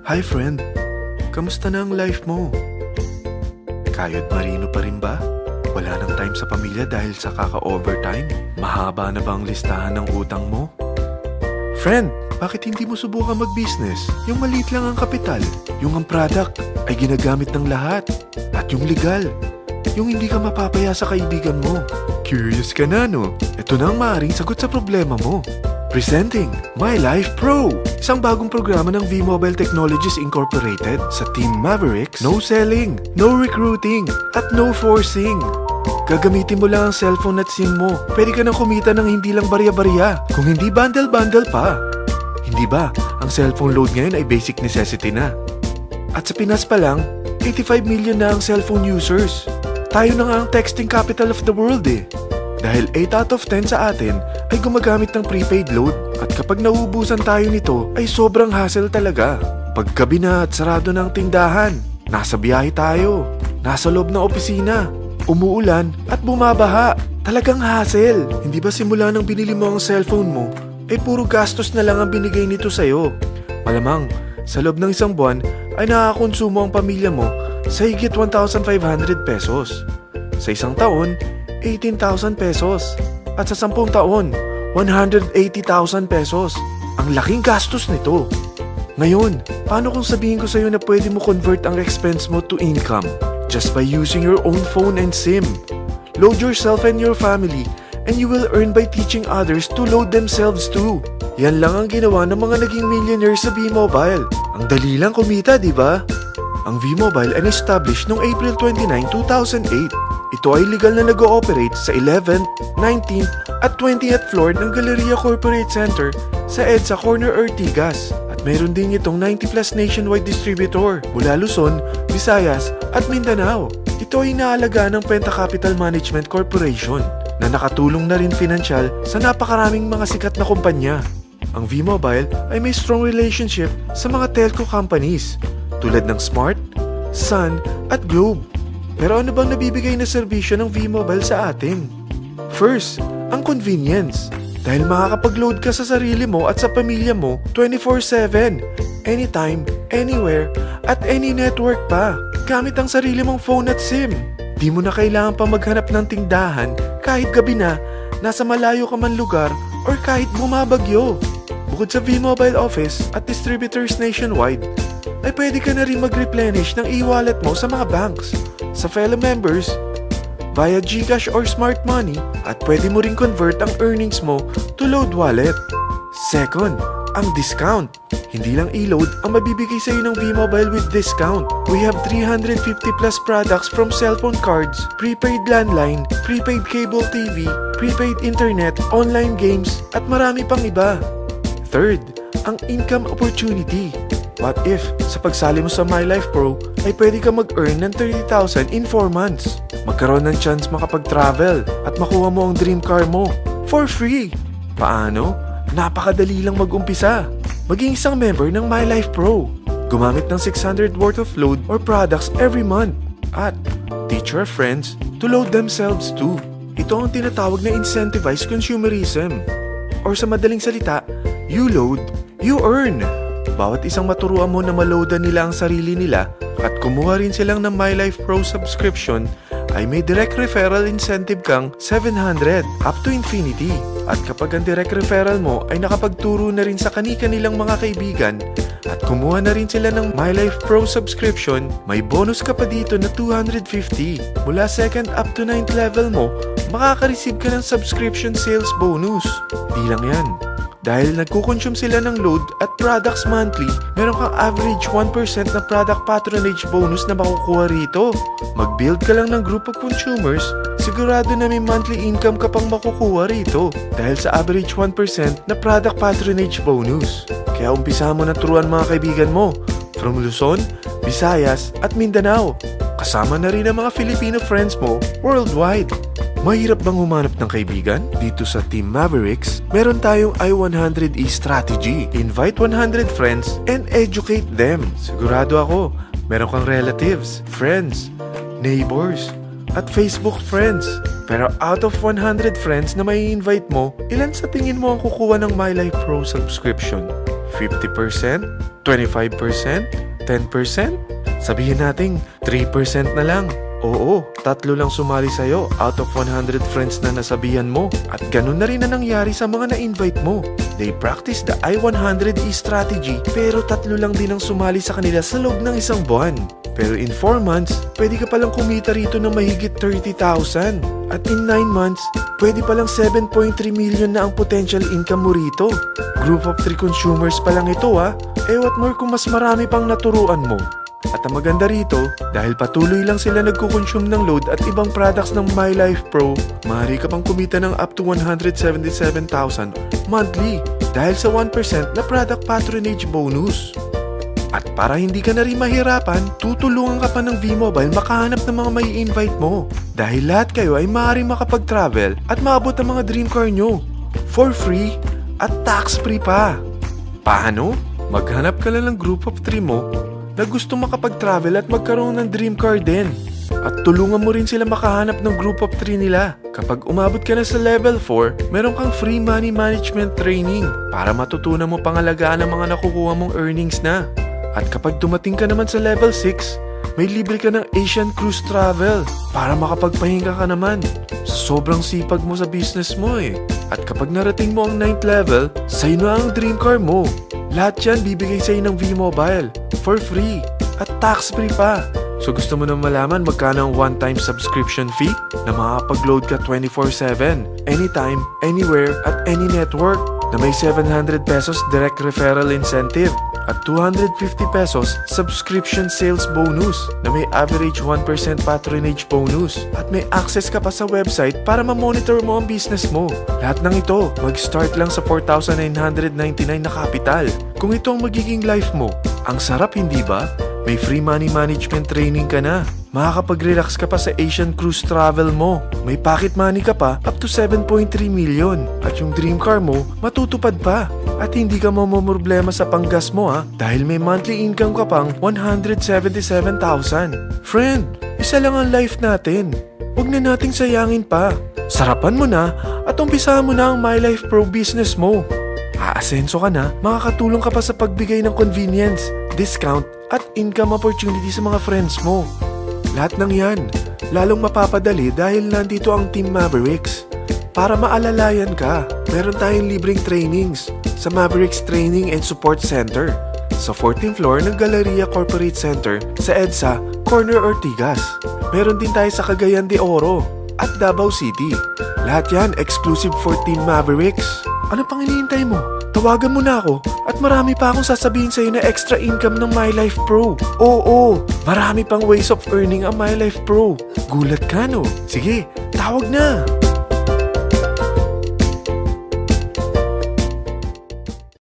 Hi friend, kamusta na ang life mo? Kayod marino pa rin ba? Wala nang time sa pamilya dahil sa kaka-overtime? Mahaba na ba ang listahan ng utang mo? Friend, bakit hindi mo subukan mag-business? Yung maliit lang ang kapital, yung ang product ay ginagamit ng lahat, at yung legal, yung hindi ka mapapaya sa kaibigan mo. Curious ka na, no? Ito na ang maaaring sagot sa problema mo. Presenting My Life Pro, isang bagong programa ng V-Mobile Technologies Incorporated sa Team Mavericks. No selling, no recruiting, at no forcing. Gagamitin mo lang ang cellphone at SIM mo. Pwede ka nang kumita ng hindi lang barya-barya, kung hindi bundle-bundle pa. Hindi ba, ang cellphone load ngayon ay basic necessity na. At sa Pinas pa lang, 85 million na ang cellphone users. Tayo na nga ang texting capital of the world eh. Dahil 8 out of 10 sa atin ay gumagamit ng prepaid load, at kapag nauubusan tayo nito ay sobrang hassle talaga. Paggabi na at sarado ng tindahan, nasa biyahe tayo, nasa loob ng opisina, umuulan at bumabaha. Talagang hassle. Hindi ba simula nang binili mo ang cellphone mo ay puro gastos na lang ang binigay nito sa'yo? Malamang sa loob ng isang buwan ay nakakakonsumo ang pamilya mo sa higit 1,500 pesos. Sa isang taon, 18,000 pesos. At sa 10 taon, 180,000 pesos. Ang laking gastos nito. Ngayon, paano kung sabihin ko sa'yo na pwede mo convert ang expense mo to income just by using your own phone and SIM? Load yourself and your family, and you will earn by teaching others to load themselves too. Yan lang ang ginawa ng mga naging millionaires sa V-Mobile. Ang dali lang kumita, di ba? Ang V-Mobile ay established noong April 29, 2008. Ito ay legal na nag-ooperate sa 11th, 19th at 20th floor ng Galleria Corporate Center sa EDSA Corner Ortigas. At meron din itong 90 plus nationwide distributor mula Luzon, Visayas at Mindanao. Ito ay inaalaga ng Penta Capital Management Corporation na nakatulong na rin pinansyal sa napakaraming mga sikat na kumpanya. Ang V-Mobile ay may strong relationship sa mga telco companies tulad ng Smart, Sun at Globe. Pero ano bang nabibigay na serbisyo ng V-Mobile sa atin? First, ang convenience. Dahil makakapag-load ka sa sarili mo at sa pamilya mo 24/7, anytime, anywhere, at any network pa. Gamit ang sarili mong phone at SIM. Di mo na kailangan pa maghanap ng tindahan kahit gabi na, nasa malayo ka man lugar, or kahit bumabagyo. Bukod sa V-Mobile office at distributors nationwide, ay pwede ka na rin mag-replenish ng e-wallet mo sa mga banks, sa fellow members, via GCash or Smart Money, at pwede mo rin convert ang earnings mo to load wallet. Second, ang discount. Hindi lang e-load ang mabibigay sa iyo ng V-Mobile with discount. We have 350 plus products from cellphone cards, prepaid landline, prepaid cable TV, prepaid internet, online games, at marami pang iba. Third, ang income opportunity. What if, sa pagsali mo sa My Life Pro, ay pwede ka mag-earn ng 30,000 in 4 months? Magkaroon ng chance makapag-travel at makuha mo ang dream car mo for free. Paano? Napakadali lang mag-umpisa. Maging isang member ng My Life Pro. Gumamit ng 600 worth of load or products every month. At teach your friends to load themselves too. Ito ang tinatawag na incentivized consumerism. Or sa madaling salita, you load, you earn. Bawat isang maturuan mo na maloadan nila ang sarili nila at kumuha rin silang ng My Life Pro subscription, ay may direct referral incentive kang 700 up to infinity. At kapag ang direct referral mo ay nakapagturo na rin sa kani-kanilang mga kaibigan at kumuha na rin sila ng My Life Pro subscription, may bonus ka pa dito na 250. Mula 2nd up to 9th level mo, makaka-receive ka ng subscription sales bonus. Di lang yan. Dahil nagkukonsume sila ng load at products monthly, meron kang average 1% na product patronage bonus na makukuha rito. Mag-build ka lang ng group of consumers, sigurado na may monthly income ka pang makukuha rito dahil sa average 1% na product patronage bonus. Kaya umpisa mo na turuan mga kaibigan mo from Luzon, Visayas at Mindanao. Kasama na rin ang mga Filipino friends mo worldwide. Mahirap bang humanap ng kaibigan? Dito sa Team Mavericks, meron tayong I100E strategy. Invite 100 friends and educate them. Sigurado ako, meron kang relatives, friends, neighbors, at Facebook friends. Pero out of 100 friends na may invite mo, ilan sa tingin mo ang kukuha ng My Life Pro subscription? 50%? 25%? 10%? Sabihin nating 3% na lang. Oo, 3 lang sumali sa'yo out of 100 friends na nasabihan mo. At ganun na rin na nangyari sa mga na-invite mo. They practice the I-100E strategy pero 3 lang din ang sumali sa kanila sa loob ng 1 buwan. Pero in 4 months, pwede ka palang kumita rito ng mahigit 30,000. At in 9 months, pwede palang 7.3 million na ang potential income mo rito. Group of 3 consumers pa lang ito ha. What more kung mas marami pang naturuan mo. At ang maganda rito, dahil patuloy lang sila nagkukonsume ng load at ibang products ng MyLife Pro, maaari ka pang kumita ng up to 177,000 monthly dahil sa 1% na product patronage bonus. At para hindi ka na rin mahirapan, tutulungan ka pa ng V-Mobile makahanap ng mga may invite mo. Dahil lahat kayo ay maaaring makapag-travel at maabot ang mga dream car nyo. For free at tax-free pa. Paano? Maghanap ka lang ng group of 3 mo na gusto makapag-travel at magkaroon ng dream car din. At tulungan mo rin sila makahanap ng group of 3 nila. Kapag umabot ka na sa level 4, meron kang free money management training para matutunan mo pangalagaan ang mga nakukuha mong earnings na. At kapag dumating ka naman sa level 6, may libre ka ng Asian Cruise Travel para makapagpahinga ka naman. Sobrang sipag mo sa business mo eh. At kapag narating mo ang 9th level, sa'yo na ang dream car mo. Lahat yan bibigay sa'yo ng V-Mobile for free at tax-free pa. So gusto mo nang malaman magkano ang one-time subscription fee na makakapag-load ka 24/7, anytime, anywhere, at any network na may 700 pesos direct referral incentive at 250 pesos subscription sales bonus na may average 1% patronage bonus at may access ka pa sa website para ma-monitor mo ang business mo. Lahat ng ito, mag-start lang sa 4,999 na capital. Kung ito ang magiging life mo, ang sarap hindi ba? May free money management training ka na. Makakapag-relax ka pa sa Asian Cruise Travel mo. May pocket money ka pa up to 7.3 million. At yung dream car mo, matutupad pa. At hindi ka mamomroblema sa panggas mo ha, dahil may monthly income ka pang 177,000. Friend, isa lang ang life natin. Huwag na nating sayangin pa. Sarapan mo na at umpisahan mo na ang MyLife Pro business mo. Aasenso ka na, makakatulong ka pa sa pagbigay ng convenience, discount, at income opportunity sa mga friends mo. Lahat ng yan, lalong mapapadali dahil nandito ang Team Mavericks. Para maalalayan ka, meron tayong libreng trainings sa Mavericks Training and Support Center sa 14th floor ng Galleria Corporate Center sa EDSA, Corner Ortigas. Meron din tayo sa Cagayan de Oro at Davao City. Lahat yan exclusive for Team Mavericks. Ano pang hinihintay mo? Tawagan mo na ako at marami pa akong sasabihin sa'yo na extra income ng MyLife Pro. Oo, marami pang ways of earning ang MyLife Pro. Gulat ka no? Sige, tawag na!